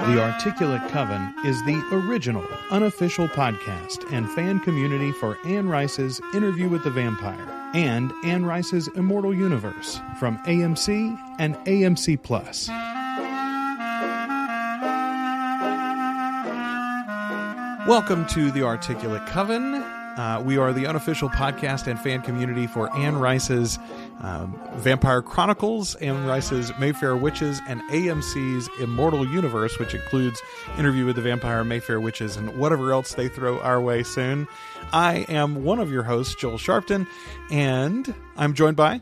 The Articulate Coven is the original, unofficial podcast and fan community for Anne Rice's Interview with the Vampire and Anne Rice's Immortal universe from AMC and AMC+. Welcome to The Articulate Coven. We are the unofficial podcast and fan community for Anne Rice's Vampire Chronicles, Anne Rice's Mayfair Witches, and AMC's Immortal universe, which includes Interview with the Vampire, Mayfair Witches, and whatever else they throw our way soon. I am one of your hosts, Joel Sharpton, and I'm joined by...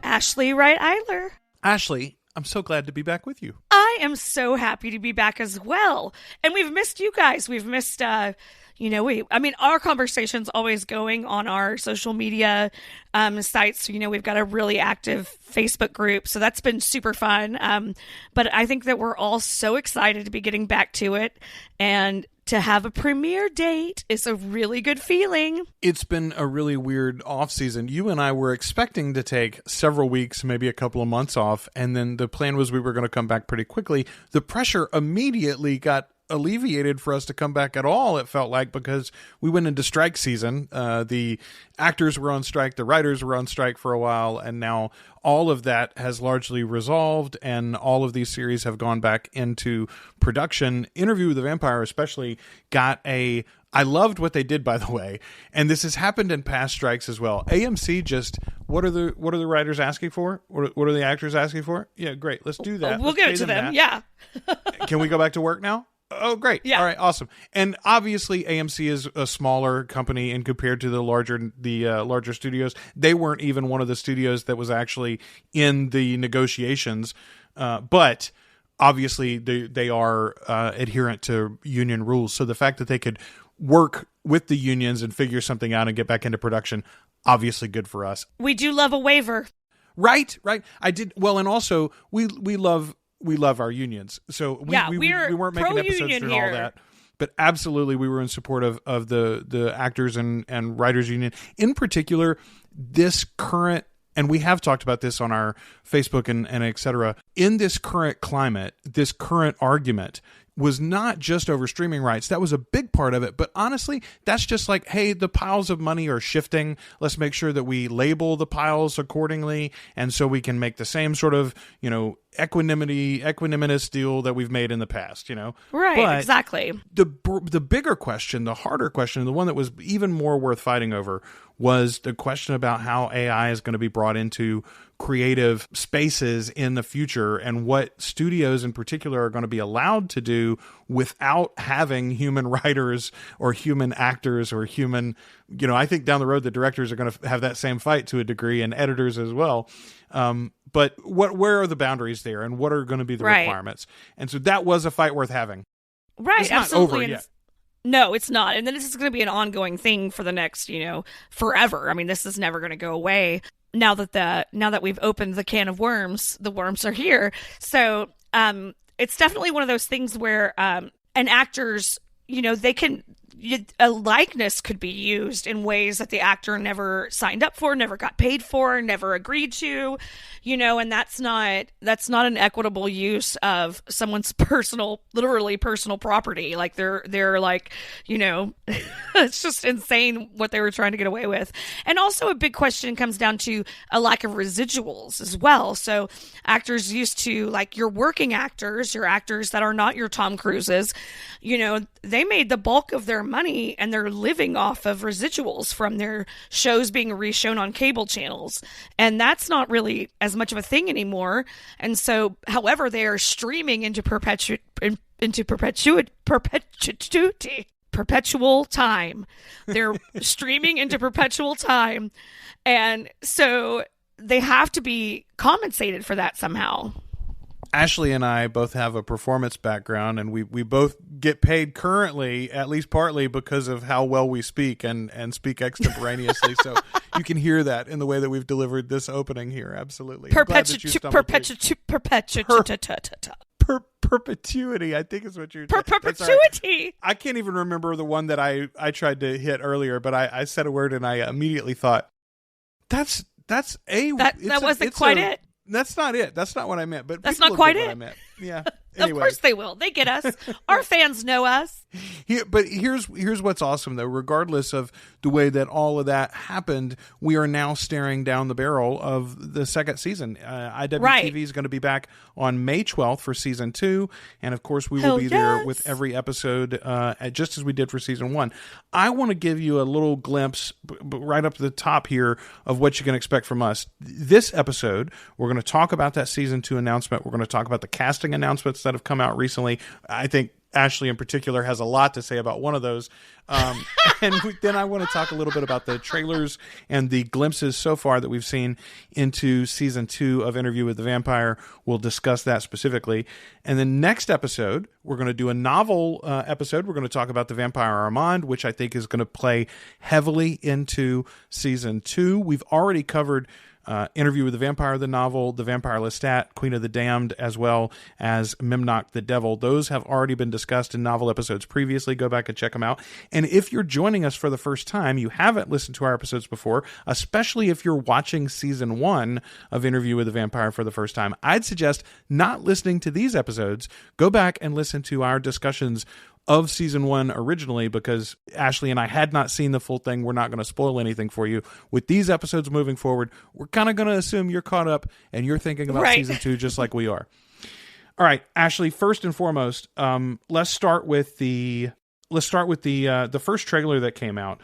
Ashley Wright-Eiler. Ashley, I'm so glad to be back with you. I am so happy to be back as well. And we've missed you guys. We've missed... our conversation's always going on our social media sites. We've got a really active Facebook group, so that's been super fun. But I think that we're all so excited to be getting back to it, and to have a premiere date is a really good feeling. It's been a really weird off season. You and I were expecting to take several weeks, maybe a couple of months off, and then the plan was we were going to come back pretty quickly. The pressure immediately got alleviated for us to come back at all, it felt like, because we went into strike season. The actors were on strike, the writers were on strike for a while, and now all of that has largely resolved, and all of these series have gone back into production. Interview with the Vampire especially got a... I loved what they did, by the way, and this has happened in past strikes as well. AMC just, what are the writers asking for? What are the actors asking for? Yeah, great, let's do that. We'll give it to them, yeah. Can we go back to work now? Oh, great. Yeah. All right. Awesome. And obviously AMC is a smaller company, and compared to the larger studios, they weren't even one of the studios that was actually in the negotiations. But obviously they are adherent to union rules. So the fact that they could work with the unions and figure something out and get back into production, obviously good for us. We do love a waiver. Right. I did. Well, and also we love our unions. So we weren't making episodes through all that. But absolutely, we were in support of the actors and writers union. In particular, this current, and we have talked about this on our Facebook and et cetera, in this current climate, this current argument was not just over streaming rights. That was a big part of it. But honestly, that's just like, hey, the piles of money are shifting. Let's make sure that we label the piles accordingly. And so we can make the same sort of, equanimous deal that we've made in the past, Right, but exactly. The bigger question, the harder question, the one that was even more worth fighting over was the question about how AI is going to be brought into creative spaces in the future, and what studios in particular are going to be allowed to do without having human writers or human actors or human, I think down the road the directors are going to have that same fight to a degree, and editors as well. But where are the boundaries there, and what are going to be the requirements? And so that was a fight worth having. Right, it's not absolutely. over yet. No, it's not. And then this is going to be an ongoing thing for the next, forever. I mean, this is never going to go away. Now that we've opened the can of worms, the worms are here. So it's definitely one of those things where and actors, they can... a likeness could be used in ways that the actor never signed up for, never got paid for, never agreed to, and that's not an equitable use of someone's literally personal property. Like they're like, it's just insane what they were trying to get away with. And also a big question comes down to a lack of residuals as well. So actors used to, like, your working actors, your actors that are not your Tom Cruises, they made the bulk of their money, and they're living off of residuals from their shows being reshown on cable channels. And that's not really as much of a thing anymore. And so, however, they are streaming into perpetual time. They're streaming into perpetual time. And so they have to be compensated for that somehow. Ashley and I both have a performance background, and we both get paid currently, at least partly, because of how well we speak and speak extemporaneously. So you can hear that in the way that we've delivered this opening here. Absolutely. Perpetuity, I think is what you're saying. Perpetuity. I can't even remember the one that I tried to hit earlier, but I said a word and I immediately thought, that wasn't quite it. That's not it. That's not what I meant. But that's not quite it. What I meant. Yeah. Anyway. Of course they will. They get us. Our fans know us. But here's what's awesome, though. Regardless of the way that all of that happened, we are now staring down the barrel of the second season. IWTV is going to be back on May 12th for season 2. And, of course, we will be there with every episode, just as we did for season 1. I want to give you a little glimpse right up to the top here of what you can expect from us. This episode, we're going to talk about that season 2 announcement. We're going to talk about the casting announcements that have come out recently. I think Ashley in particular has a lot to say about one of those. And then I want to talk a little bit about the trailers and the glimpses so far that we've seen into season 2 of Interview with the Vampire. We'll discuss that specifically. And then next episode, we're going to do a novel episode. We're going to talk about the Vampire Armand, which I think is going to play heavily into season 2. We've already covered Interview with the Vampire, the novel, The Vampire Lestat, Queen of the Damned, as well as Memnoch the Devil. Those have already been discussed in novel episodes previously. Go back and check them out. And if you're joining us for the first time, you haven't listened to our episodes before, especially if you're watching season 1 of Interview with the Vampire for the first time, I'd suggest not listening to these episodes. Go back and listen to our discussions of season 1 originally, because Ashley and I had not seen the full thing. We're not going to spoil anything for you. With these episodes moving forward, we're kind of going to assume you're caught up and you're thinking about season 2 just like we are. All right, Ashley, first and foremost, let's start with the first trailer that came out.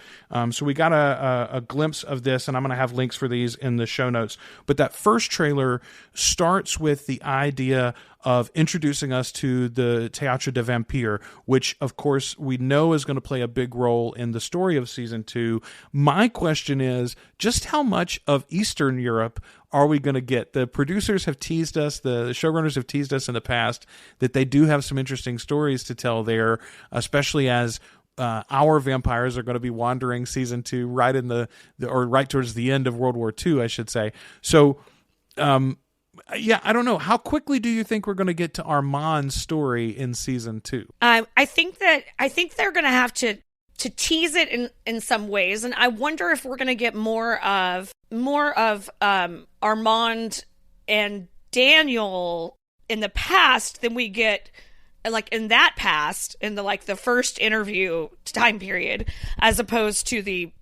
So we got a glimpse of this, and I'm going to have links for these in the show notes. But that first trailer starts with the idea of introducing us to the Théâtre des Vampires, which, of course, we know is going to play a big role in the story of season 2. My question is, just how much of Eastern Europe are we going to get? The producers have teased us, the showrunners have teased us in the past that they do have some interesting stories to tell there, especially as our vampires are going to be wandering season 2 right right towards the end of World War II, I should say. So, yeah, I don't know. How quickly do you think we're going to get to Armand's story in season 2? I think they're going to have to tease it in some ways, and I wonder if we're going to get more of Armand and Daniel in the past than we get like in that past in the first interview time period, as opposed to the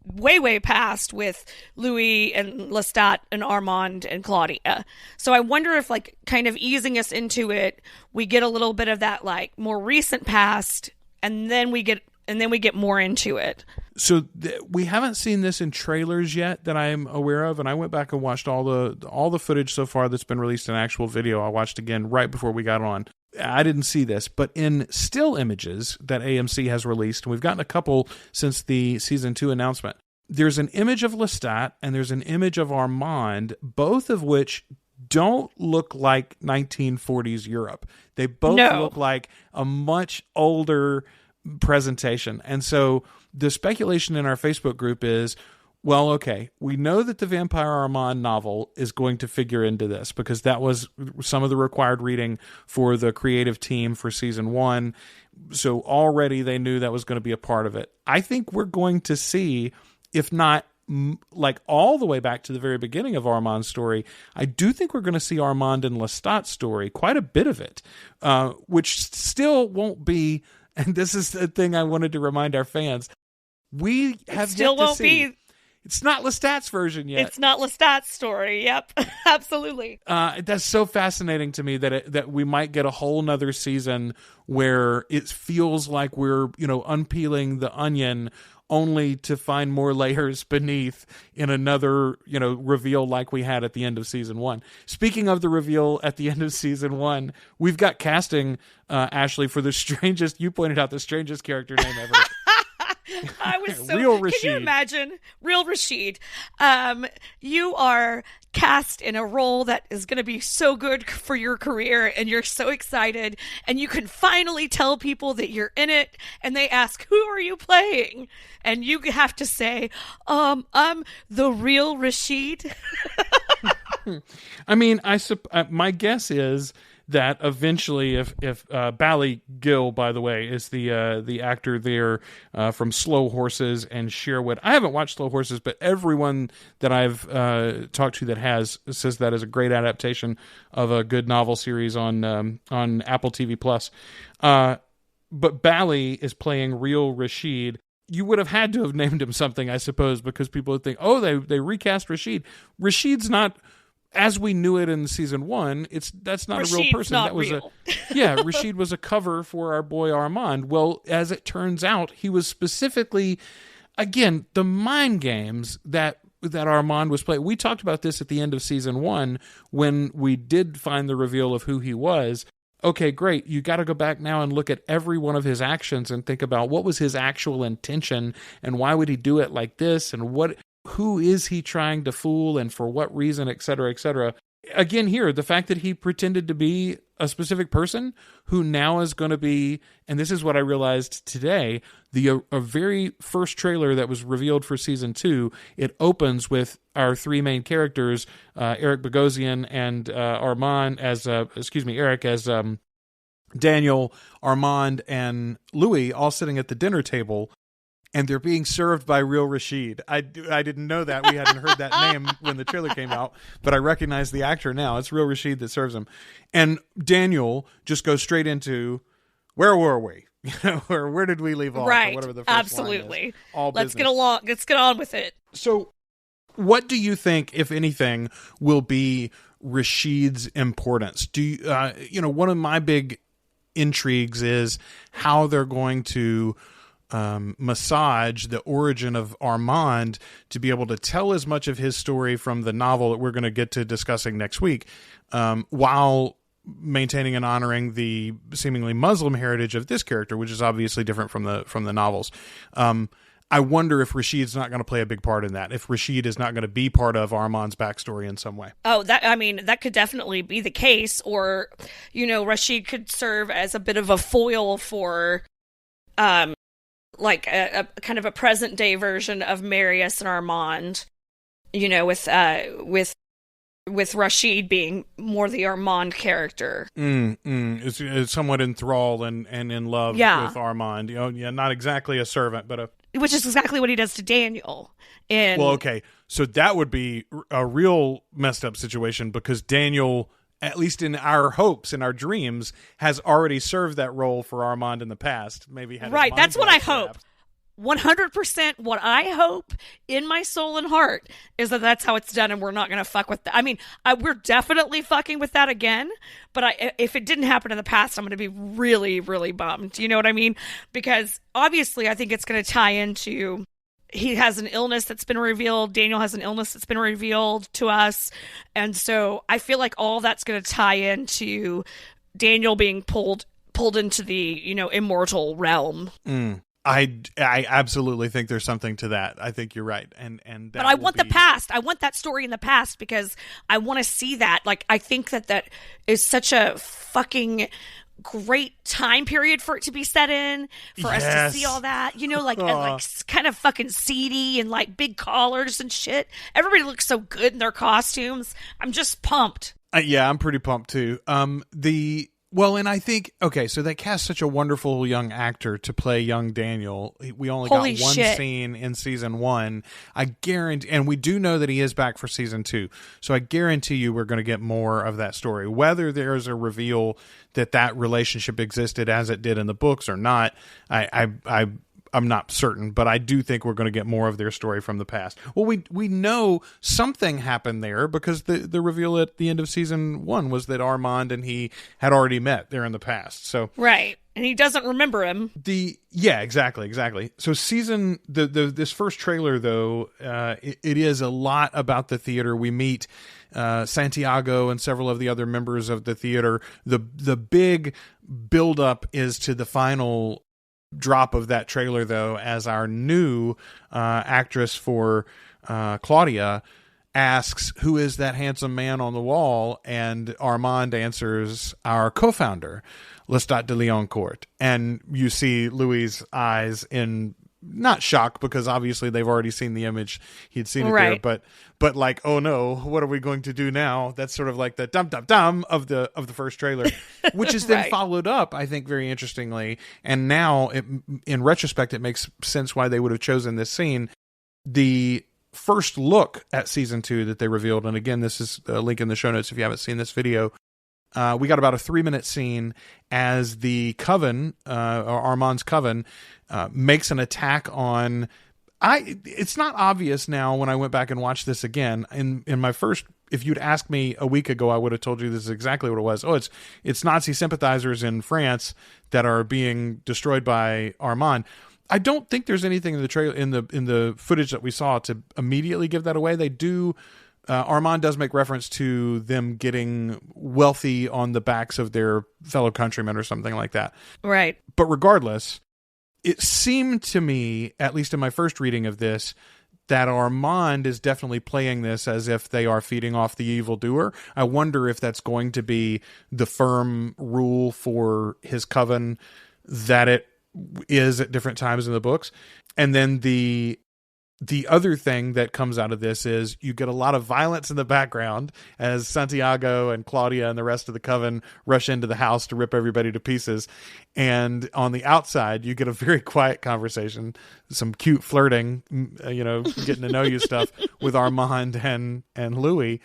way past with Louis and Lestat and Armand and Claudia. So I wonder if kind of easing us into it, we get a little bit of that more recent past, and then we get more into it. So we haven't seen this in trailers yet that I'm aware of, and I went back and watched all the footage so far that's been released in actual video. I watched again right before we got on. I didn't see this, but in still images that AMC has released, and we've gotten a couple since the season 2 announcement, there's an image of Lestat and there's an image of Armand, both of which don't look like 1940s Europe. They both look like a much older presentation. And so the speculation in our Facebook group is, well, okay, we know that the Vampire Armand novel is going to figure into this because that was some of the required reading for the creative team for season 1. So already they knew that was going to be a part of it. I think we're going to see, if not all the way back to the very beginning of Armand's story, I do think we're going to see Armand and Lestat's story, quite a bit of it, which still won't be, and this is the thing I wanted to remind our fans, we have still yet to won't see. Be. It's not Lestat's version yet. It's not Lestat's story. Yep, absolutely. That's so fascinating to me that we might get a whole nother season where it feels like we're unpeeling the onion, only to find more layers beneath in another reveal like we had at the end of season 1. Speaking of the reveal at the end of season 1, we've got casting, Ashley, for the strangest. You pointed out the strangest character name ever. I was so... Real Rashid. Can you imagine? Real Rashid. You are cast in a role that is going to be so good for your career, and you're so excited, and you can finally tell people that you're in it, and they ask, who are you playing? And you have to say, I'm the real Rashid. I mean, my guess is that eventually, if Bally Gill, by the way, is the actor there from Slow Horses and Sherwood. I haven't watched Slow Horses, but everyone that I've talked to that has says that is a great adaptation of a good novel series on Apple TV Plus. But Bally is playing real Rashid. You would have had to have named him something, I suppose, because people would think, oh, they recast Rashid. Rashid's not, as we knew it in season 1, that's not Rashid's a real person. That was real. Rashid was a cover for our boy Armand. Well, as it turns out, he was specifically, again, the mind games that Armand was playing. We talked about this at the end of season 1 when we did find the reveal of who he was. Okay, great. You got to go back now and look at every one of his actions and think about what was his actual intention and why would he do it like this and who is he trying to fool and for what reason, et cetera, et cetera. Again, here, the fact that he pretended to be a specific person who now is going to be, and this is what I realized today, a very first trailer that was revealed for season 2, it opens with our 3 main characters, Eric Bogosian and Eric as Daniel, Armand, and Louis all sitting at the dinner table. And they're being served by real Rashid. I didn't know that. We hadn't heard that name when the trailer came out, but I recognize the actor now. It's real Rashid that serves him. And Daniel just goes straight into, where were we? Or where did we leave off? Right. Or whatever the first Absolutely. Line is. All Let's business. Let's get on with it. So what do you think, if anything, will be Rashid's importance? Do you, one of my big intrigues is how they're going to massage the origin of Armand to be able to tell as much of his story from the novel that we're going to get to discussing next week, while maintaining and honoring the seemingly Muslim heritage of this character, which is obviously different from the novels. I wonder if Rashid's not going to play a big part in that, if Rashid is not going to be part of Armand's backstory in some way. Oh, that could definitely be the case, or, Rashid could serve as a bit of a foil for, like a kind of a present day version of Marius and Armand, with Rashid being more the Armand character. It's somewhat enthralled and in love with Armand. Not exactly a servant, but which is exactly what he does to Daniel. Well, okay, so that would be a real messed up situation because Daniel, at least in our hopes, in our dreams, has already served that role for Armand in the past. Maybe had right. That's what I hope. 100% what I hope in my soul and heart is that that's how it's done, and we're not going to fuck with that. I mean, we're definitely fucking with that again, but if it didn't happen in the past, I'm going to be really, really bummed. You know what I mean? Because obviously I think it's going to tie into, he has an illness that's been revealed. Daniel has an illness that's been revealed to us. And so I feel like all that's going to tie into Daniel being pulled into the, immortal realm. I absolutely think there's something to that. I think you're right. But I want the past. I want that story in the past because I want to see that. Like, I think that is such a fucking great time period for it to be set in, for us to see all that, and like kind of fucking seedy and like big collars and shit. Everybody looks so good in their costumes. I'm just pumped. I'm pretty pumped too. And I think, okay, so they cast such a wonderful young actor to play young Daniel. We only got one scene in season 1. I guarantee, and we do know that he is back for season 2. So I guarantee you we're going to get more of that story. Whether there's a reveal that relationship existed as it did in the books or not, I'm not certain, but I do think we're going to get more of their story from the past. Well, we know something happened there because the reveal at the end of season 1 was that Armand and he had already met there in the past. So right, and he doesn't remember him. Exactly. So this first trailer though, it is a lot about the theater. We meet Santiago and several of the other members of the theater. The big build-up is to the final drop of that trailer, though, as our new actress for Claudia asks, who is that handsome man on the wall? And Armand answers, our co-founder, Lestat de Lioncourt. And you see Louis' eyes in not shock, because obviously they've already seen the image. He'd seen it there, but like, oh no, what are we going to do now? That's sort of like the dum of the first trailer, which is then followed up, I think, very interestingly. And now, in retrospect, it makes sense why they would have chosen this scene. The first look at season 2 that they revealed, and again, this is a link in the show notes if you haven't seen this video. We got about a 3-minute scene as the Coven, or Armand's Coven, makes an attack on. It's not obvious now when I went back and watched this again. In my first, if you'd asked me a week ago, I would have told you this is exactly what it was. Oh, it's Nazi sympathizers in France that are being destroyed by Armand. I don't think there's anything in the trailer, in the footage that we saw, to immediately give that away. They do. Armand does make reference to them getting wealthy on the backs of their fellow countrymen or something like that. Right. But regardless, it seemed to me, at least in my first reading of this, that Armand is definitely playing this as if they are feeding off the evildoer. I wonder if that's going to be the firm rule for his coven that it is at different times in the books. And then the other thing that comes out of this is you get a lot of violence in the background as Santiago and Claudia and the rest of the Coven rush into the house to rip everybody to pieces. And on the outside, you get a very quiet conversation, some cute flirting, getting to know you stuff with Armand and Louis.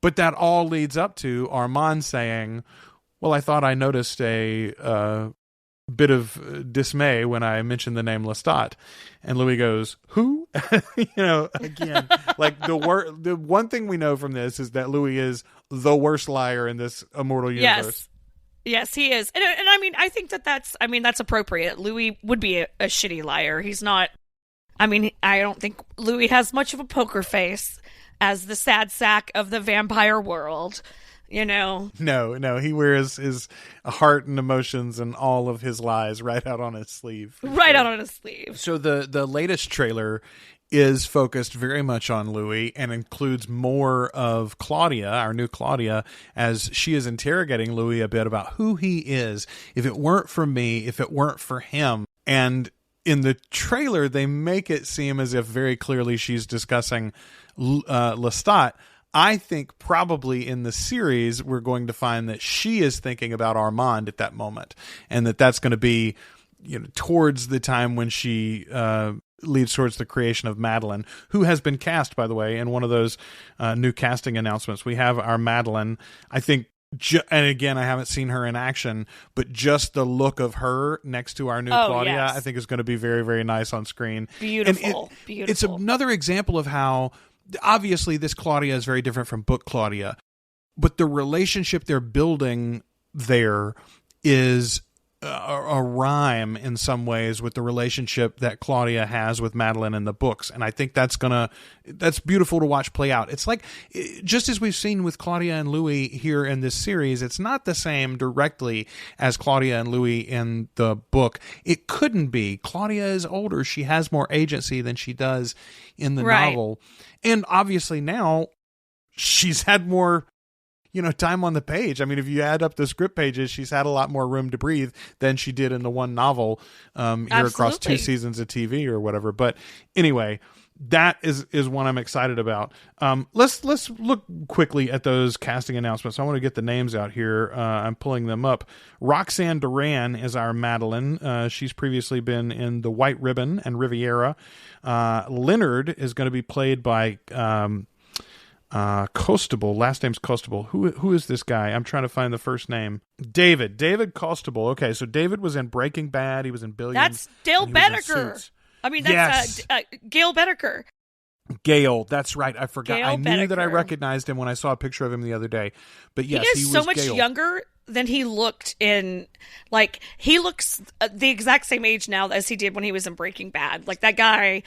But that all leads up to Armand saying, well, I thought I noticed a bit of dismay when I mentioned the name Lestat. And Louis goes, who? Again, like the one thing we know from this is that Louis is the worst liar in this Immortal universe. Yes, he is. And I mean, I think that's appropriate. Louis would be a shitty liar. He's not, I don't think Louis has much of a poker face as the sad sack of the vampire world. No, he wears his heart and emotions and all of his lies right out on his sleeve. Out on his sleeve. So the latest trailer is focused very much on Louis and includes more of Claudia, our new Claudia, as she is interrogating Louis a bit about who he is. If it weren't for me, if it weren't for him. And in the trailer, they make it seem as if very clearly she's discussing Lestat. I think probably in the series, we're going to find that she is thinking about Armand at that moment, and that's going to be, towards the time when she leads towards the creation of Madeline, who has been cast, by the way, in one of those new casting announcements. We have our Madeline, I think, and again, I haven't seen her in action, but just the look of her next to our new Claudia, yes, I think is going to be very, very nice on screen. Beautiful. It's another example of how, obviously, this Claudia is very different from book Claudia, but the relationship they're building there is a rhyme in some ways with the relationship that Claudia has with Madeline in the books. And I think that's beautiful to watch play out. It's like, just as we've seen with Claudia and Louis here in this series, it's not the same directly as Claudia and Louis in the book. It couldn't be. Claudia is older. She has more agency than she does in the novel. And obviously now she's had more, time on the page. I mean, if you add up the script pages, she's had a lot more room to breathe than she did in the one novel here across 2 seasons of TV or whatever. But anyway, that is one I'm excited about. Let's look quickly at those casting announcements. I want to get the names out here. I'm pulling them up. Roxanne Duran is our Madeline. She's previously been in The White Ribbon and Riviera. Leonard is going to be played by Costable. Last name's Costable. Who is this guy? I'm trying to find the first name. David Costable. Okay, so David was in Breaking Bad. He was in Billions. That's Dale Bedecker. That's Gail Bedecker. Gale, that's right. I forgot. Gail I knew Bedecker. that I recognized him when I saw a picture of him the other day. But yes, he is so much younger than he looked in. Like, he looks the exact same age now as he did when he was in Breaking Bad. Like, that guy,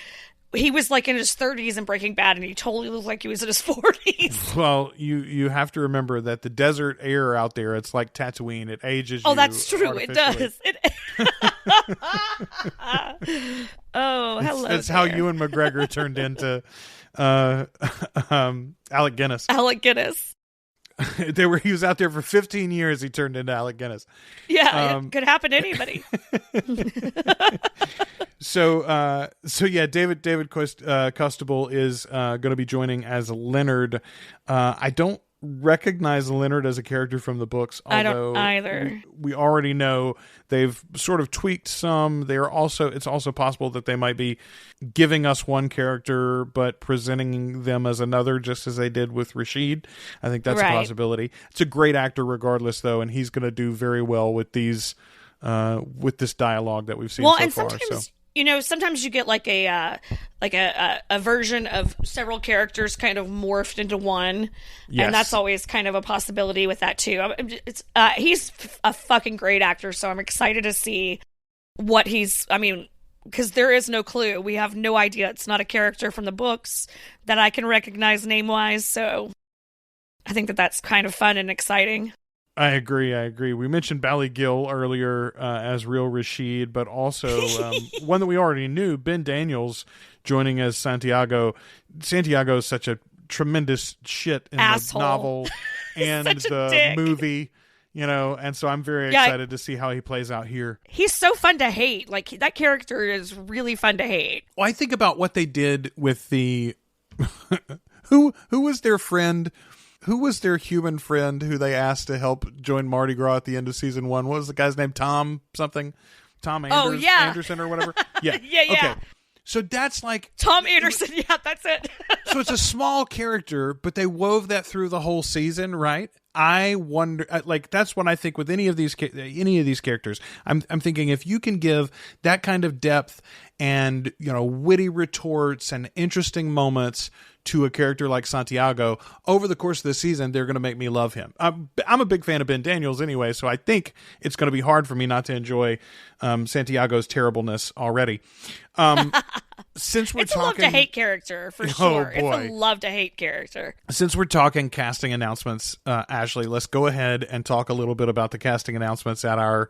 he was like in his 30s in Breaking Bad, and he totally looked like he was in his 40s. Well, you have to remember that the desert air out there, it's like Tatooine. It ages you. Oh, that's true. It does. Hello. That's how Ewan McGregor turned into Alec Guinness. Alec Guinness. He was out there for 15 years. He turned into Alec Guinness. Yeah, it could happen to anybody. So yeah, David Costable is going to be joining as Leonard. I don't recognize Leonard as a character from the books. I don't either. We already know they've sort of tweaked some. It's also possible that they might be giving us one character but presenting them as another, just as they did with Rashid. I think that's a possibility. It's a great actor regardless, though, and he's going to do very well with these with this dialogue that we've seen so far. Sometimes, sometimes you get like a version of several characters kind of morphed into one, and that's always kind of a possibility with that too. He's a fucking great actor, so I'm excited to see what because there is no clue. We have no idea. It's not a character from the books that I can recognize name-wise, so I think that's kind of fun and exciting. I agree. We mentioned Bally Gill earlier as Real Rashid, but also one that we already knew, Ben Daniels, joining as Santiago. Santiago is such a tremendous shit in the novel and the movie, and so I'm very excited to see how he plays out here. He's so fun to hate. Like, that character is really fun to hate. Well, I think about what they did with the... who was their friend... Who was their human friend who they asked to help join Mardi Gras at the end of season 1? What was the guy's name? Tom something? Tom Anderson or whatever? Yeah. Yeah. Okay. So that's like... Tom Anderson, yeah, that's it. So it's a small character, but they wove that through the whole season, right? I wonder, that's what I think with any of these characters. I'm thinking if you can give that kind of depth and, witty retorts and interesting moments to a character like Santiago over the course of the season, they're going to make me love him. I'm a big fan of Ben Daniels anyway, so I think it's going to be hard for me not to enjoy Santiago's terribleness already. Since we're it's talking, a love to hate character for sure. Oh boy. It's a love to hate character. Since we're talking casting announcements, Ashley, let's go ahead and talk a little bit about the casting announcements at our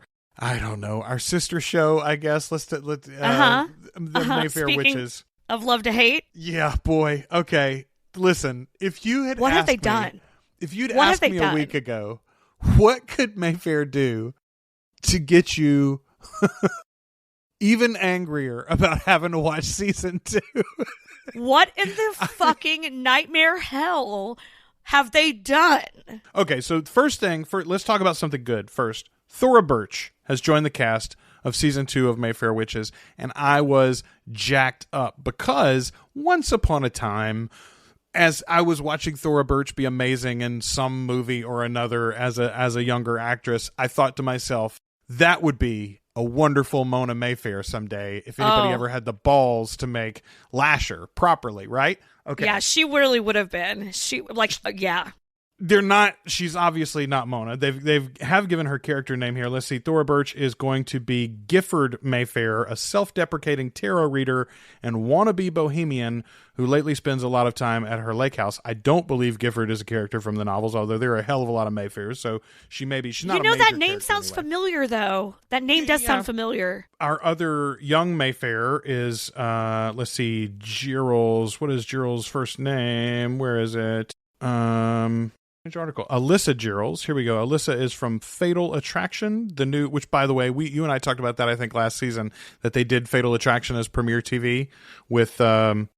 sister show, I guess. The Mayfair Witches. Of love to hate? Yeah, boy. Okay. Listen, if you had What have they done? If you'd asked me a week ago, what could Mayfair do to get you even angrier about having to watch season 2? What in the fucking nightmare hell have they done? Okay, so let's talk about something good first. Thora Birch has joined the cast of season 2 of Mayfair Witches, and I was jacked up because once upon a time, as I was watching Thora Birch be amazing in some movie or another as a younger actress, I thought to myself, that would be a wonderful Mona Mayfair someday if anybody ever had the balls to make Lasher properly, right? Okay. Yeah, she really would have been. They're not. She's obviously not Mona. They've given her character name here. Let's see. Thora Birch is going to be Gifford Mayfair, a self-deprecating tarot reader and wannabe bohemian who lately spends a lot of time at her lake house. I don't believe Gifford is a character from the novels, although there are a hell of a lot of Mayfairs. So she's not. That name sounds familiar, though. That name does sound familiar. Our other young Mayfair is let's see, Gerald's. What is Gerald's first name? Where is it? Article. Alyssa Geralds. Here we go. Alyssa is from Fatal Attraction, the new, which by the way, you and I talked about that I think last season, that they did Fatal Attraction as premiere TV with God,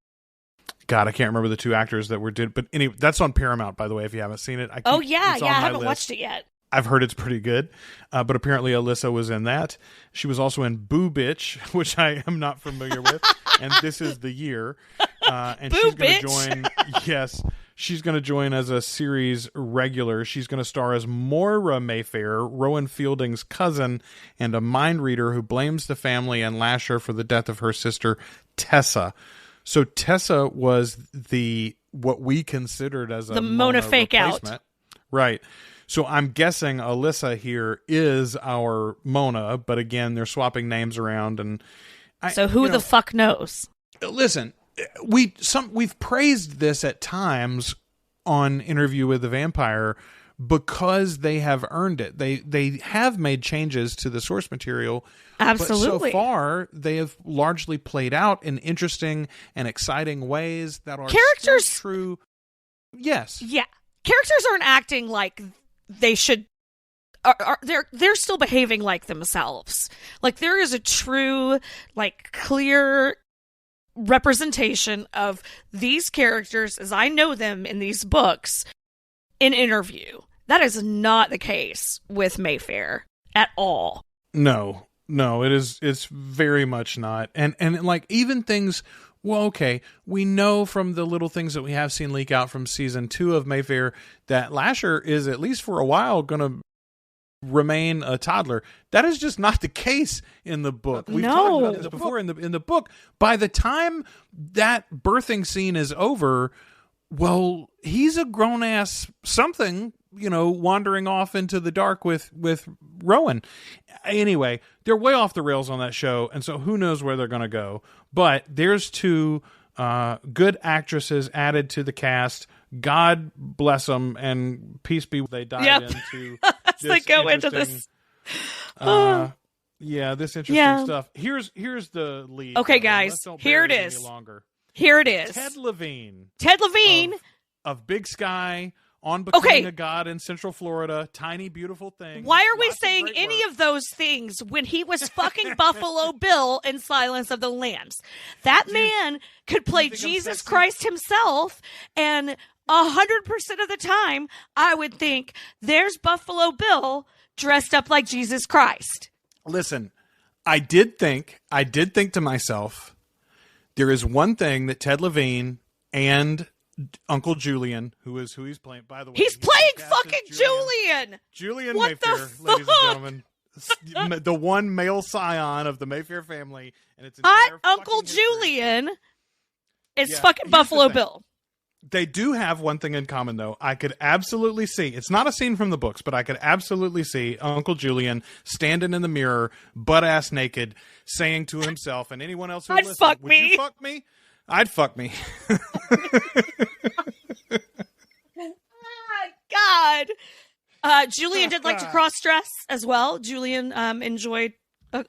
I can't remember the two actors that but anyway, that's on Paramount, by the way, if you haven't seen it. I haven't watched it yet. I've heard it's pretty good, but apparently Alyssa was in that. She was also in Boo Bitch, which I am not familiar with, and This Is the Year. And Boo she's going to Bitch. join. Yes. She's going to join as a series regular. She's going to star as Moira Mayfair, Rowan Fielding's cousin, and a mind reader who blames the family and Lasher for the death of her sister, Tessa. So Tessa was what we considered as the Mona fake replacement. Out. Right. So I'm guessing Alyssa here is our Mona, but again, they're swapping names around. And so who the fuck knows? Listen. We've praised this at times on Interview with the Vampire because they have earned it. They have made changes to the source material. Absolutely. But so far, they have largely played out in interesting and exciting ways that are characters true. Yes. Yeah. characters aren't acting like they should. They're still behaving like themselves. Like, there is a true, like, clear representation of these characters as I know them in these books in interview. That is not the case with Mayfair at all. No, it's very much not. And like, even things, well, okay, we know from the little things that we have seen leak out from season 2 of Mayfair that Lasher is, at least for a while, going to remain a toddler. That is just not the case in the book. We've talked about this before. In the book, by the time that birthing scene is over, well, he's a grown ass something, wandering off into the dark with Rowan. Anyway, they're way off the rails on that show, and so who knows where they're going to go. But there's 2 good actresses added to the cast. God bless them, and peace be. They dive into they go into this. This interesting stuff. Here's the lead. Okay, guys, here it is. Here it is. Ted Levine. Of Big Sky, on Becoming a God in Central Florida, Tiny Beautiful Thing. Why are we saying any of those things when he was fucking Buffalo Bill in Silence of the Lambs? That man could play Jesus Christ himself, and 100% of the time, I would think, there's Buffalo Bill dressed up like Jesus Christ. Listen, I did think to myself, there is one thing that Ted Levine and Uncle Julian, who he's playing, by the way. He's playing fucking Julian! Julian what Mayfair, ladies and gentlemen. The one male scion of the Mayfair family. And it's Uncle Julian is fucking Buffalo Bill. They do have one thing in common, though. I could absolutely see, it's not a scene from the books, but I could absolutely see Uncle Julian standing in the mirror, butt-ass naked, saying to himself and anyone else who listens, would you fuck me? I'd fuck me. God. Julian did like to cross-dress as well. Julian enjoyed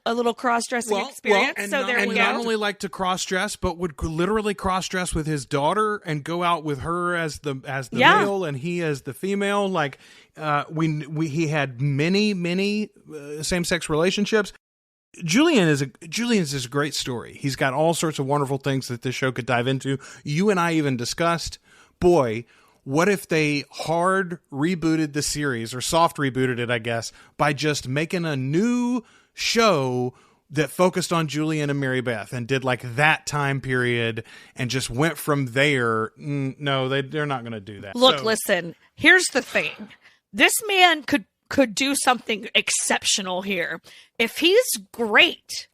a little cross-dressing experience. And not only like to cross-dress, but would literally cross-dress with his daughter and go out with her as the male and he as the female. Like, he had many same-sex relationships. Julian's is a great story. He's got all sorts of wonderful things that this show could dive into. You and I even discussed, boy, what if they hard rebooted the series, or soft rebooted it, I guess, by just making a new show that focused on Julian and Mary Beth and did like that time period and just went from there. No, they're not going to do that. Look, listen, here's the thing. This man could do something exceptional here. If he's great,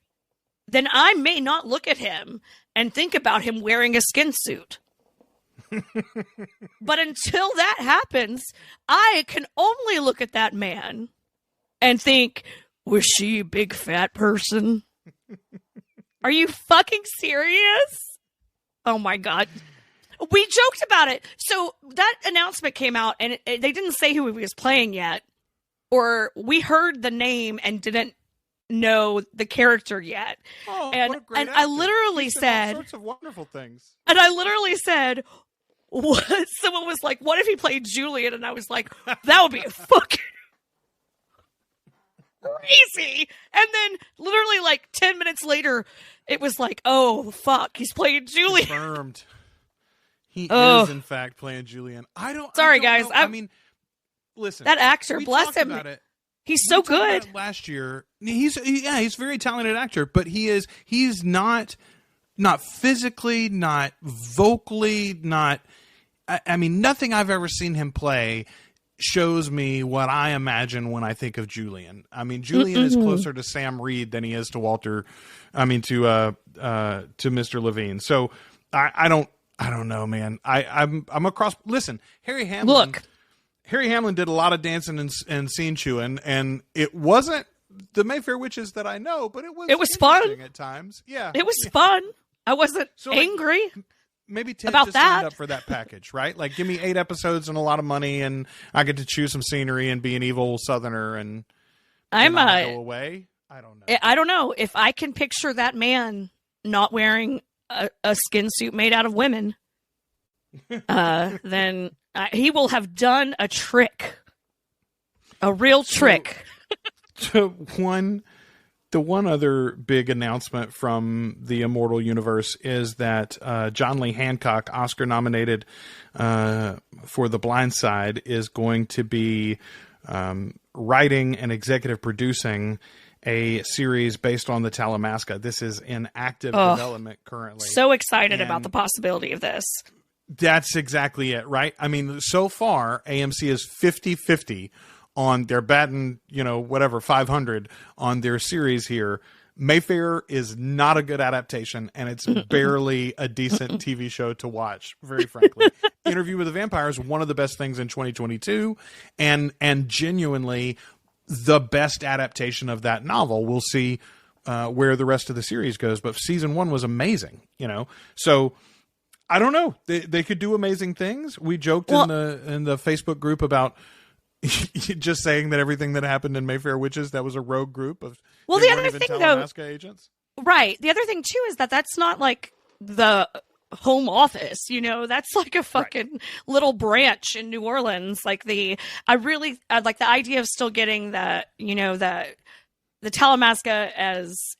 then I may not look at him and think about him wearing a skin suit. But until that happens, I can only look at that man and think, was she a big fat person? Are you fucking serious? Oh my God. We joked about it. So that announcement came out and they didn't say who he was playing yet. Or we heard the name and didn't know the character yet. Oh, and what a great I literally said all sorts of wonderful things. And I literally said, what? Someone was like, what if he played Julian? And I was like, that would be fucking crazy. And then literally like 10 minutes later, it was like, oh fuck, he's playing Julian. Confirmed. He is in fact playing Julian. Sorry guys. Know. I mean, listen. That actor, bless him. He's so good. Last year, he's a very talented actor, but he's not physically, not vocally, not. I mean, nothing I've ever seen him play shows me what I imagine when I think of Julian. I mean, Julian is closer to Sam Reed than he is to Walter. I mean, to Mr. Levine. So I don't know, man. I'm across. Listen, Harry Hamlin. Look. Harry Hamlin did a lot of dancing and scene chewing, and it wasn't the Mayfair Witches that I know, but it was fun at times. Yeah, it was fun. I wasn't angry. Maybe Ted about just that. signed up for that package, right? Like, give me 8 episodes and a lot of money, and I get to chew some scenery and be an evil Southerner, and go away. I don't know. I don't know if I can picture that man not wearing a skin suit made out of women. Then he will have done a trick, a real trick. So the one other big announcement from the Immortal universe is that John Lee Hancock, Oscar nominated for The Blind Side, is going to be writing and executive producing a series based on the Talamasca. This is in active development currently. So excited about the possibility of this. That's exactly it, right? I mean, so far, AMC is 50-50 on their batting, 500 on their series here. Mayfair is not a good adaptation, and it's barely a decent TV show to watch, very frankly. Interview with the Vampire is one of the best things in 2022, and genuinely the best adaptation of that novel. We'll see where the rest of the series goes, but season 1 was amazing, So I don't know. They could do amazing things. We joked in the Facebook group about just saying that everything that happened in Mayfair Witches, that was a rogue group of the other thing Talamasca agents. Right. The other thing too is that's not like the home office, that's like a fucking little branch in New Orleans. Like I like the idea of still getting the Talamasca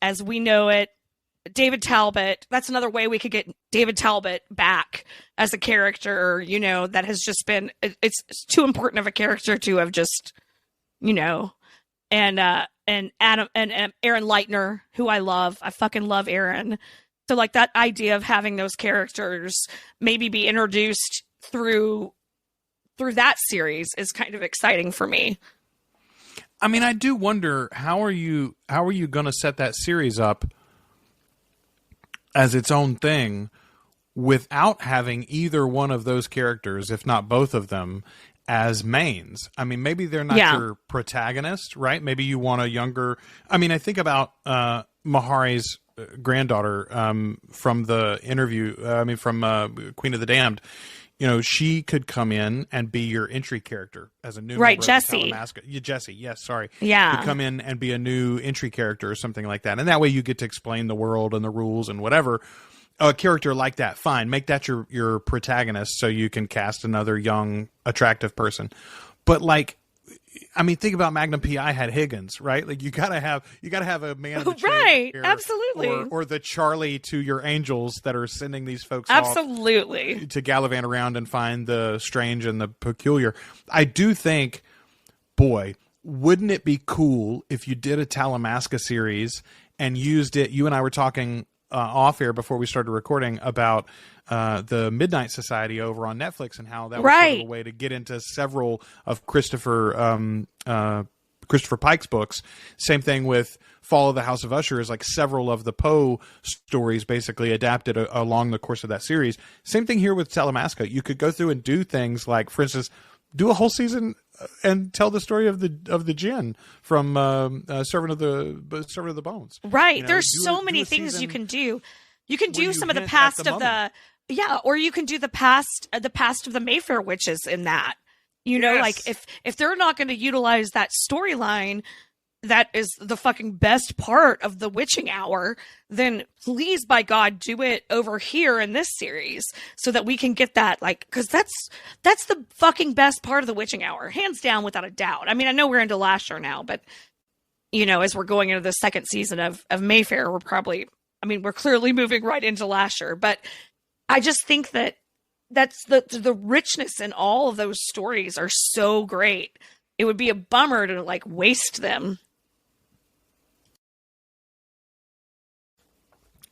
as we know it. David Talbot, that's another way we could get David Talbot back as a character, that has just been, it's too important of a character to have just, and Adam and Aaron Leitner, who I love. I fucking love Aaron. So like that idea of having those characters maybe be introduced through that series is kind of exciting for me. I mean, I do wonder, how are you going to set that series up as its own thing without having either one of those characters, if not both of them, as mains? I mean, maybe they're not your protagonist, right? Maybe you want a younger... I mean, I think about Mahari's granddaughter from the interview, from Queen of the Damned. She could come in and be your entry character as a new member Jessie. of the Talamasca. Jessie, yes, sorry. Yeah. Could come in and be a new entry character or something like that. And that way you get to explain the world and the rules and whatever. A character like that, fine. Make that your protagonist so you can cast another young, attractive person. But think about Magnum PI had Higgins, right? Like you gotta have a man of the chair right, here, absolutely, or the Charlie to your angels that are sending these folks absolutely off to gallivant around and find the strange and the peculiar. I do think, boy, wouldn't it be cool if you did a Talamasca series and used it? You and I were talking off air before we started recording about the Midnight Society over on Netflix and how that was sort of a way to get into several of Christopher Pike's books. Same thing with Fall of the House of Usher, is like several of the Poe stories basically adapted along the course of that series. Same thing here with Talamasca. You could go through and do things like, for instance, do a whole season and tell the story of the Jinn from Servant of the Bones. Right. There's so many things you can do. You can do some of the past of the or you can do the past of the Mayfair Witches in that. Like if they're not going to utilize that storyline, that is the fucking best part of the witching hour, then please, by God, do it over here in this series so that we can get that, because that's the fucking best part of the witching hour, hands down, without a doubt. I mean, I know we're into Lasher now, but as we're going into the second season of Mayfair, we're clearly moving right into Lasher, but I just think that's the richness in all of those stories are so great. It would be a bummer to waste them.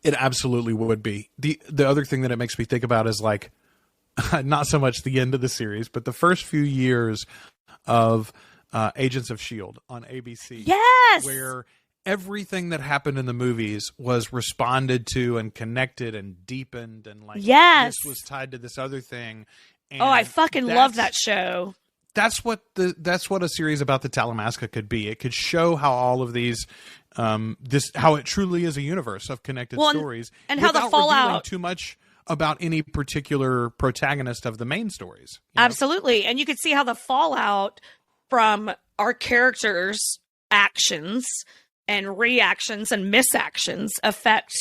It absolutely would be. The other thing that it makes me think about is not so much the end of the series, but the first few years of Agents of S.H.I.E.L.D. on ABC. Yes! Where everything that happened in the movies was responded to and connected and deepened, and yes, this was tied to this other thing. And I fucking love that show. That's what a series about the Talamasca could be. It could show how all of these, how it truly is a universe of connected stories, and how the fallout too much about any particular protagonist of the main stories. Absolutely, and you could see how the fallout from our characters' actions and reactions and misactions affect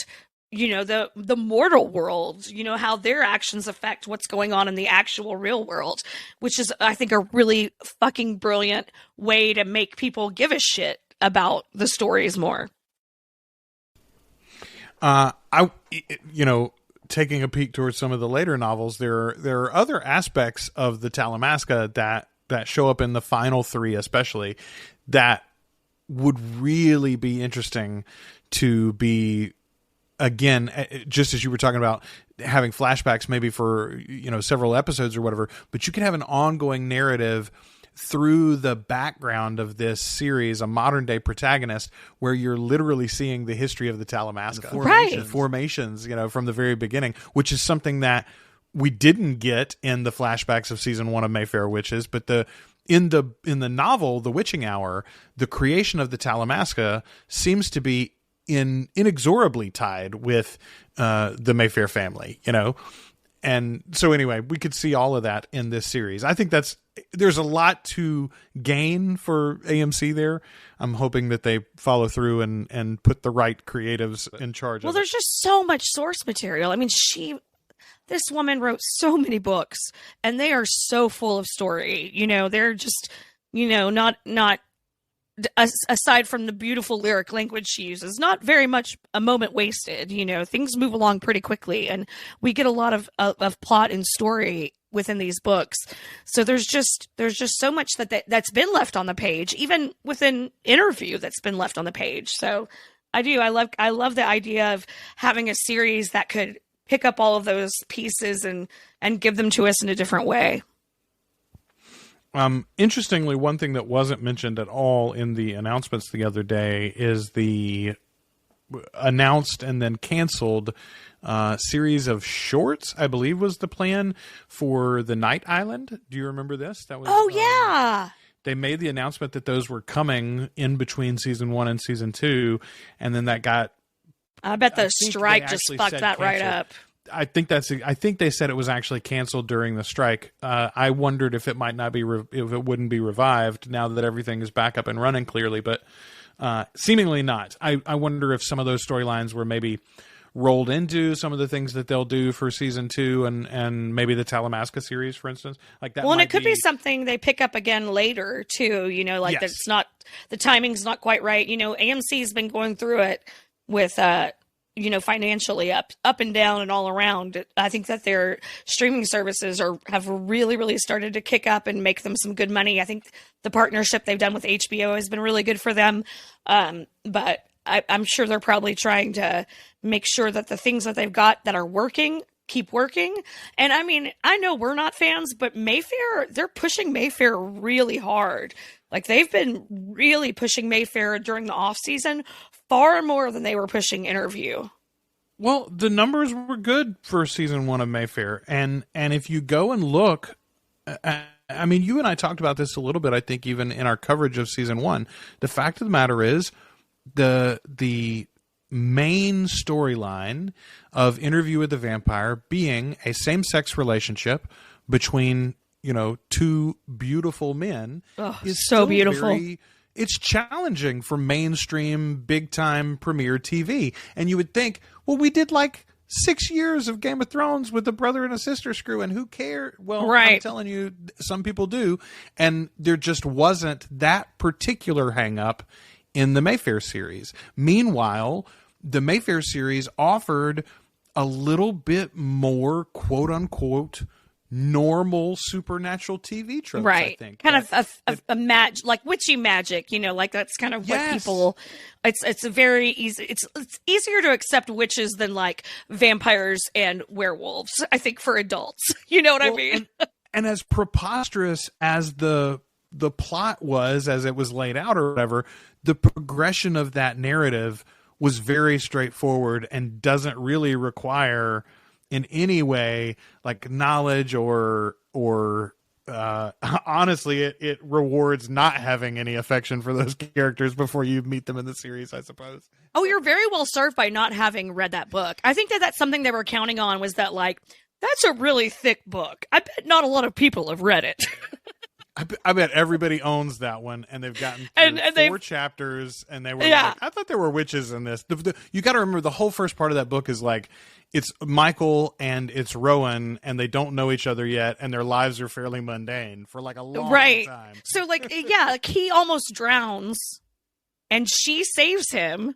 the mortal world, how their actions affect what's going on in the actual real world, which is, I think, a really fucking brilliant way to make people give a shit about the stories more. Taking a peek towards some of the later novels, there are other aspects of the Talamasca that show up in the final 3, especially, that would really be interesting to be, again, just as you were talking about having flashbacks maybe for, several episodes or whatever, but you can have an ongoing narrative through the background of this series, a modern day protagonist, where you're literally seeing the history of the Talamasca, the formations, from the very beginning, which is something that we didn't get in the flashbacks of season 1 of Mayfair Witches, but in the novel, The Witching Hour, the creation of the Talamasca seems to be inexorably tied with the Mayfair family, And so anyway, we could see all of that in this series. I think there's a lot to gain for AMC there. I'm hoping that they follow through and put the right creatives in charge. Well, there's just so much source material. I mean, this woman wrote so many books, and they are so full of story. They're just, not aside from the beautiful lyric language she uses, not very much a moment wasted. Things move along pretty quickly, and we get a lot of plot and story within these books. So there's just so much that's been left on the page, even within interview that's been left on the page. So I love the idea of having a series that could pick up all of those pieces and give them to us in a different way. Interestingly, one thing that wasn't mentioned at all in the announcements the other day is the announced and then canceled series of shorts, I believe was the plan for the Night Island. Do you remember this? That was, yeah. They made the announcement that those were coming in between season 1 and season 2, and then that got... I bet the strike just fucked that right up. I think they said it was actually canceled during the strike. I wondered if it might not be if it wouldn't be revived now that everything is back up and running clearly, but seemingly not. I wonder if some of those storylines were maybe rolled into some of the things that they'll do for season 2 and maybe the Talamasca series, for instance, like that. Well, and it could be something they pick up again later too. Yes. That's not, the timing's not quite right. AMC's been going through it with financially up and down and all around. I think that their streaming services have really, really started to kick up and make them some good money. I think the partnership they've done with HBO has been really good for them. But I'm sure they're probably trying to make sure that the things that they've got that are working keep working. And I mean, I know we're not fans, but Mayfair, they're pushing Mayfair really hard. Like, they've been really pushing Mayfair during the off season far more than they were pushing Interview. Well, the numbers were good for season 1 of Mayfair. And if you go and look, I mean, you and I talked about this a little bit, I think, even in our coverage of season 1. The fact of the matter is, the main storyline of Interview with the Vampire being a same-sex relationship between, two beautiful men is so beautiful. It's challenging for mainstream, big-time premiere TV. And you would think, well, we did like 6 years of Game of Thrones with a brother and a sister screw, and who cares? Well, right. I'm telling you, some people do. And there just wasn't that particular hang-up in the Mayfair series. Meanwhile, the Mayfair series offered a little bit more, quote-unquote, normal supernatural TV tropes, right? I think. Kind of a match, like witchy magic, like that's kind of what people. It's a very easy. It's easier to accept witches than like vampires and werewolves, I think, for adults. You know what I mean? And as preposterous as the plot was, as it was laid out or whatever, the progression of that narrative was very straightforward and doesn't really require in any way like knowledge or honestly, it rewards not having any affection for those characters before you meet them in the series, I suppose. Oh, you're very well served by not having read that book. I think that's something they were counting on, was that like, that's a really thick book. I bet not a lot of people have read it. I bet everybody owns that one, and they've gotten through 4 chapters, and they were like, I thought there were witches in this. You got to remember, the whole first part of that book is like, it's Michael and it's Rowan, and they don't know each other yet, and their lives are fairly mundane for like a long time. So like, he almost drowns, and she saves him,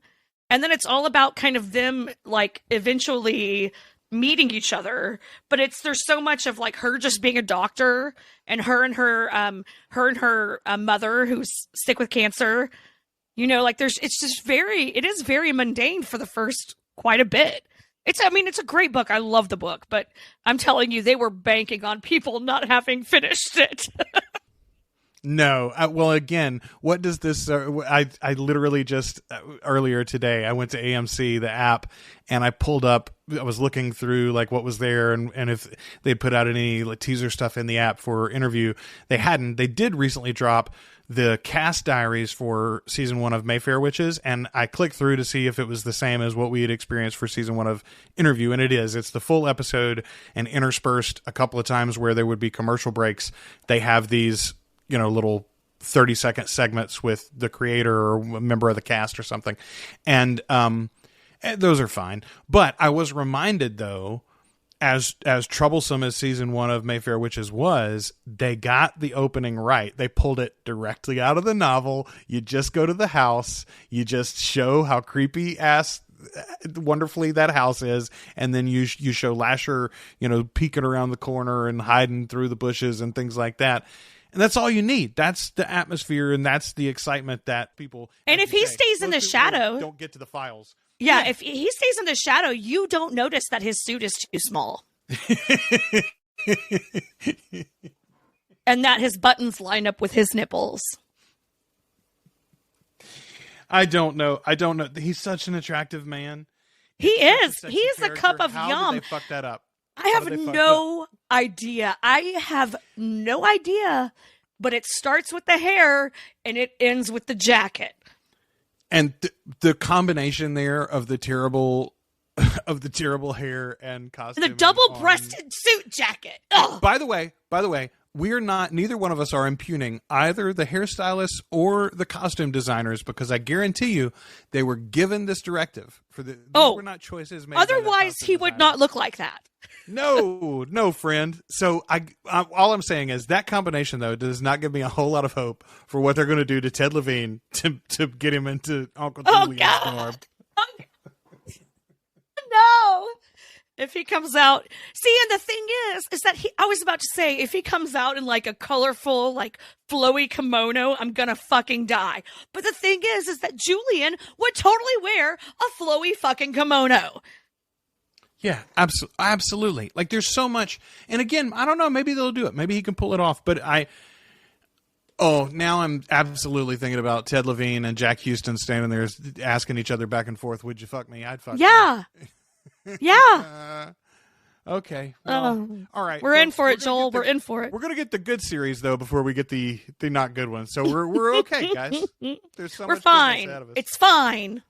and then it's all about kind of them like eventually meeting each other, but there's so much of like her just being a doctor, and her mother who's sick with cancer, like it is very mundane for the first quite a bit. It's a great book. I love the book, but I'm telling you, they were banking on people not having finished it. No. Well, again, what does this... I literally just... earlier today, I went to AMC, the app, and I pulled up... I was looking through like what was there, and if they'd put out any like, teaser stuff in the app for interview. They hadn't. They did recently drop the cast diaries for season 1 of Mayfair Witches, and I clicked through to see if it was the same as what we had experienced for season 1 of Interview, and it is. It's the full episode, and interspersed a couple of times where there would be commercial breaks. They have these... little 30-second segments with the creator or a member of the cast or something. And those are fine. But I was reminded, though, as troublesome as season 1 of Mayfair Witches was, they got the opening right. They pulled it directly out of the novel. You just go to the house. You just show how creepy ass wonderfully that house is, and then you show Lasher, peeking around the corner and hiding through the bushes and things like that. And that's all you need. That's the atmosphere, and that's the excitement that people... And if he stays in the shadow... Don't get to the files. Yeah, if he stays in the shadow, you don't notice that his suit is too small. And that his buttons line up with his nipples. I don't know. He's such an attractive man. He is. He is the cup of yum. How did they fuck that up? I have no idea. I have no idea, but it starts with the hair and it ends with the jacket. And the combination there of the terrible hair and costume. And the double-breasted suit jacket. Ugh. By the way, neither one of us are impugning either the hairstylists or the costume designers, because I guarantee you they were given this directive. These were not choices made. Otherwise, he would not look like that. No, friend. So all I'm saying is that combination, though, does not give me a whole lot of hope for what they're going to do to Ted Levine to get him into Uncle Julian's garb. No. If he comes out, and the thing is that I was about to say, if he comes out in like a colorful, like flowy kimono, I'm gonna fucking die. But the thing is that Julian would totally wear a flowy fucking kimono. Yeah, absolutely. Like, there's so much, and again, I don't know, maybe they'll do it. Maybe he can pull it off, but now I'm absolutely thinking about Ted Levine and Jack Houston standing there asking each other back and forth, would you fuck me? I'd fuck you. Yeah. Okay. Well, all right. We're in for it, Joel. We're in for it. We're going to get the good series, though, before we get the not good ones. So we're okay, guys. There's so much fine. Out of us. It's fine.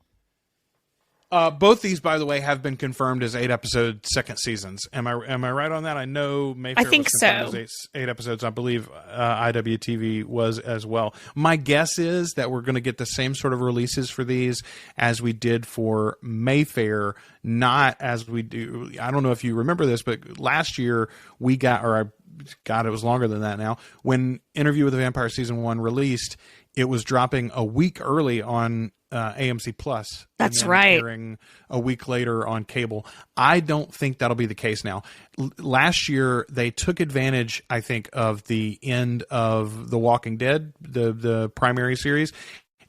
Both these, by the way, have been confirmed as 8-episode second seasons. Am I right on that? I know Mayfair was confirmed as 8 episodes. I believe IWTV was as well. My guess is that we're going to get the same sort of releases for these as we did for Mayfair, not as we do. I don't know if you remember this, but last year we got, God, it was longer than that now. When Interview with the Vampire Season 1 released, it was dropping a week early on AMC Plus. That's right. Airing a week later on cable. I don't think that'll be the case now. Last year, they took advantage, I think, of the end of The Walking Dead, the primary series,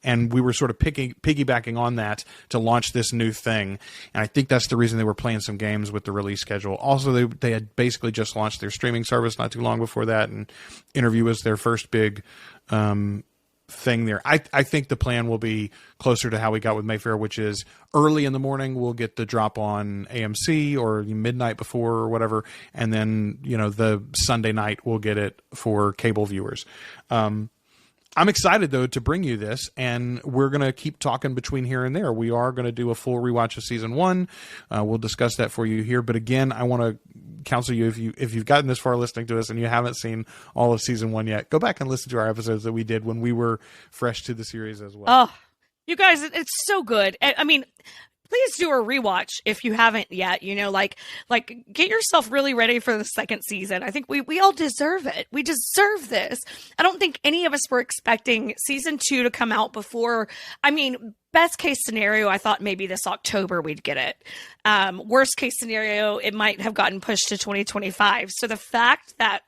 and we were sort of piggybacking on that to launch this new thing. And I think that's the reason they were playing some games with the release schedule. Also, they had basically just launched their streaming service not too long before that, and Interview was their first big thing there. I think the plan will be closer to how we got with Mayfair, which is early in the morning we'll get the drop on AMC or midnight before or whatever, and then the Sunday night we'll get it for cable viewers. I'm excited, though, to bring you this, and we're going to keep talking between here and there. We are going to do a full rewatch of season 1. We'll discuss that for you here. But again, I want to counsel you, if you've gotten this far listening to us and you haven't seen all of season 1 yet, go back and listen to our episodes that we did when we were fresh to the series as well. Oh, you guys, it's so good. I mean, please do a rewatch if you haven't yet. You know, like get yourself really ready for the second season. I think we all deserve it. We deserve this. I don't think any of us were expecting season 2 to come out before. I mean, best case scenario, I thought maybe this October we'd get it. Worst case scenario, it might have gotten pushed to 2025. So the fact that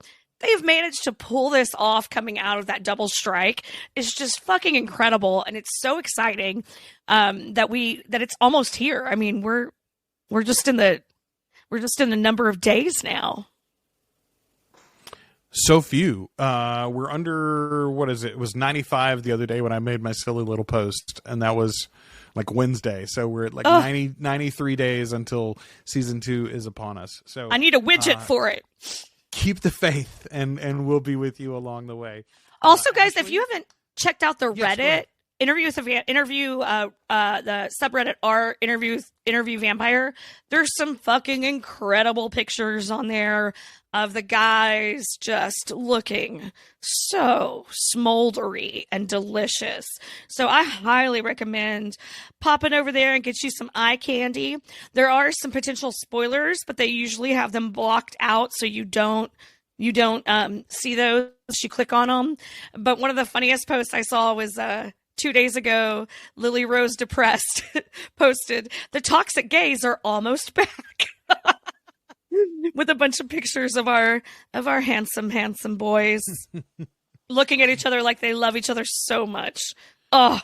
they've managed to pull this off coming out of that double strike is just fucking incredible, and it's so exciting that it's almost here. I mean, we're just in the number of days now. So few. We're under, what is it? It was 95 the other day when I made my silly little post, and that was like Wednesday. So we're at like 93 days until season 2 is upon us. So I need a widget for it. Keep the faith, and we'll be with you along the way. Also, guys, if you haven't checked out the Reddit the subreddit interview Vampire, there's some fucking incredible pictures on there of the guys just looking so smoldery and delicious. So I highly recommend popping over there and get you some eye candy. There are some potential spoilers, but they usually have them blocked out so you don't see those. You click on them. But one of the funniest posts I saw was 2 days ago, Lily Rose Depressed posted, "The toxic gays are almost back." With a bunch of pictures of our handsome boys looking at each other like they love each other so much. Oh,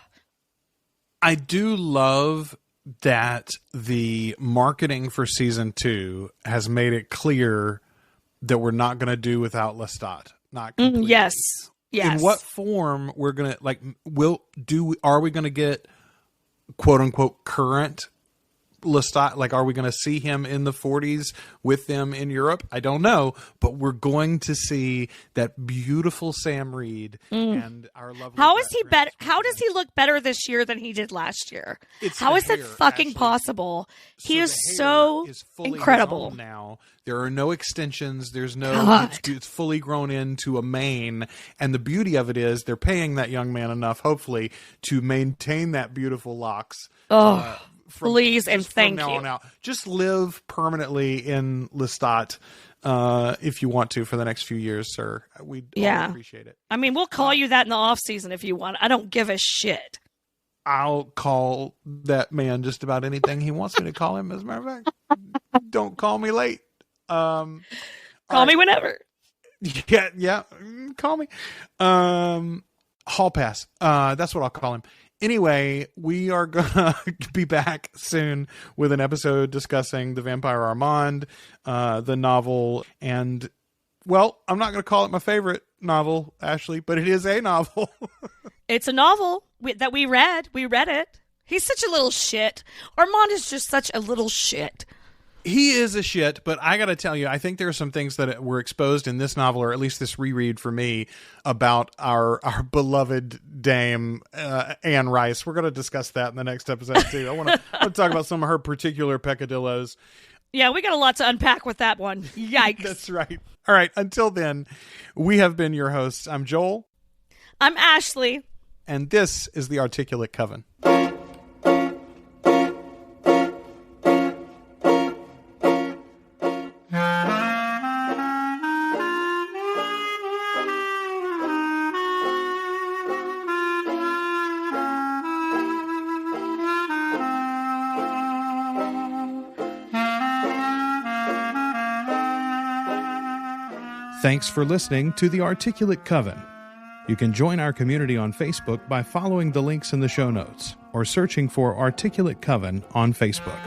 I do love that the marketing for season 2 has made it clear that we're not going to do without Lestat. Not completely. Yes. In what form we're going to are we going to get quote unquote current Lestat? Like, are we going to see him in the 40s with them in Europe? I don't know, but we're going to see that beautiful Sam Reed and our lovely. How is he better? How does he look better this year than he did last year? How is it fucking possible? He is so incredible now. There are no extensions. There's no. It's fully grown into a mane, and the beauty of it is they're paying that young man enough, hopefully, to maintain that beautiful locks. Please and thank you. On out. Just live permanently in Lestat if you want to for the next few years, sir. We'd all appreciate it. I mean, we'll call you that in the off season if you want. I don't give a shit. I'll call that man just about anything he wants me to call him. As a matter of fact, don't call me late. Call me whenever. Yeah. Call me. Hall pass. That's what I'll call him. Anyway, we are going to be back soon with an episode discussing the Vampire Armand, the novel. And, well, I'm not going to call it my favorite novel, Ashley, but it is a novel. It's a novel that we read. We read it. He's such a little shit. Armand is just such a little shit. He is a shit, but I got to tell you, I think there are some things that were exposed in this novel, or at least this reread for me, about our beloved dame, Anne Rice. We're going to discuss that in the next episode, too. I want to talk about some of her particular peccadillos. Yeah, we got a lot to unpack with that one. Yikes. That's right. All right, until then, we have been your hosts. I'm Joel. I'm Ashley. And this is the Articulate Coven. Thanks for listening to the Articulate Coven. You can join our community on Facebook by following the links in the show notes or searching for Articulate Coven on Facebook.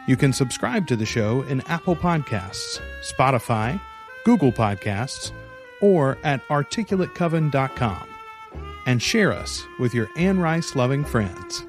You can subscribe to the show in Apple Podcasts, Spotify, Google Podcasts, or at articulatecoven.com. And share us with your Anne Rice loving friends.